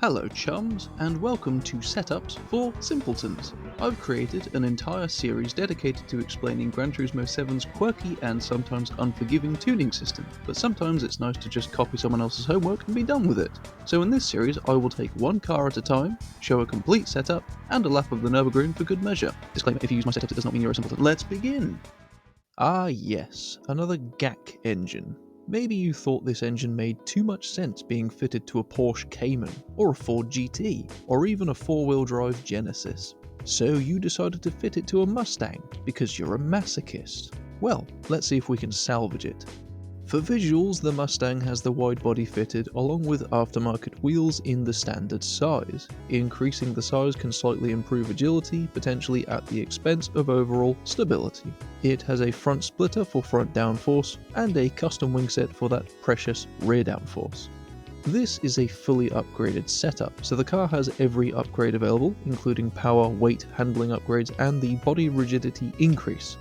Hello chums, and welcome to Setups for Simpletons. I've created an entire series dedicated to explaining Gran Turismo 7's quirky and sometimes unforgiving tuning system, but sometimes it's nice to just copy someone else's homework and be done with it. So in this series I will take one car at a time, show a complete setup, and a lap of the Nürburgring for good measure. Disclaimer, if you use my setup it does not mean you're a simpleton. Let's begin! Ah yes, another GAC engine. Maybe you thought this engine made too much sense being fitted to a Porsche Cayman, or a Ford GT, or even a four-wheel drive Genesis. So you decided to fit it to a Mustang, because you're a masochist. Well, let's see if we can salvage it. For visuals, the Mustang has the wide body fitted along with aftermarket wheels in the standard size. Increasing the size can slightly improve agility, potentially at the expense of overall stability. It has a front splitter for front downforce, and a custom wing set for that precious rear downforce. This is a fully upgraded setup, so the car has every upgrade available, including power, weight, handling upgrades, and the body rigidity increase.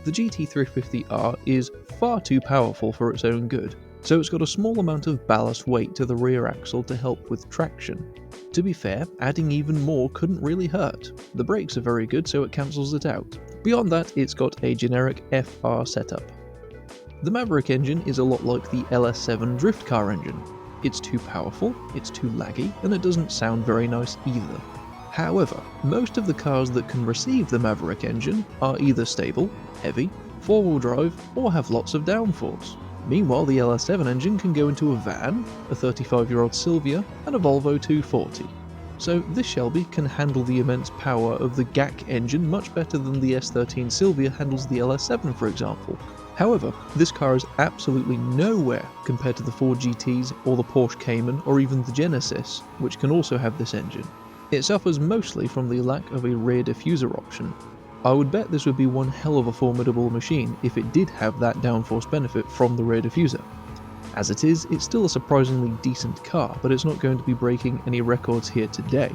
The GT350R is far too powerful for its own good, so it's got a small amount of ballast weight to the rear axle to help with traction. To be fair, adding even more couldn't really hurt. The brakes are very good, so it cancels it out. Beyond that, it's got a generic FR setup. The Maverick engine is a lot like the LS7 drift car engine. It's too powerful, it's too laggy, and it doesn't sound very nice either. However, most of the cars that can receive the Maverick engine are either stable, heavy, four-wheel drive, or have lots of downforce. Meanwhile, the LS7 engine can go into a van, a 35-year-old Silvia, and a Volvo 240. So this Shelby can handle the immense power of the GAC engine much better than the S13 Silvia handles the LS7, for example. However, this car is absolutely nowhere compared to the Ford GTs or the Porsche Cayman or even the Genesis, which can also have this engine. It suffers mostly from the lack of a rear diffuser option. I would bet this would be one hell of a formidable machine if it did have that downforce benefit from the rear diffuser. As it is, it's still a surprisingly decent car, but it's not going to be breaking any records here today.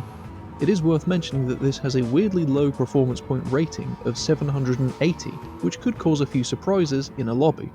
It is worth mentioning that this has a weirdly low performance point rating of 780, which could cause a few surprises in a lobby.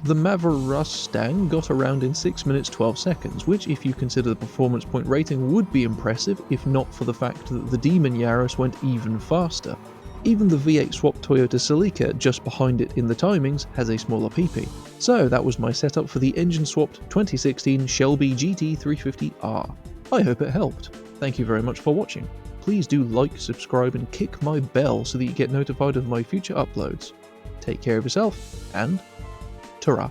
The Mustang got around in 6 minutes 12 seconds, which if you consider the performance point rating would be impressive if not for the fact that the Demon Yaris went even faster. Even the V8 swapped Toyota Celica just behind it in the timings has a smaller PP. So that was my setup for the engine swapped 2016 Shelby GT350R. I hope it helped. Thank you very much for watching. Please do like, subscribe and kick my bell so that you get notified of my future uploads. Take care of yourself, and ta-ra.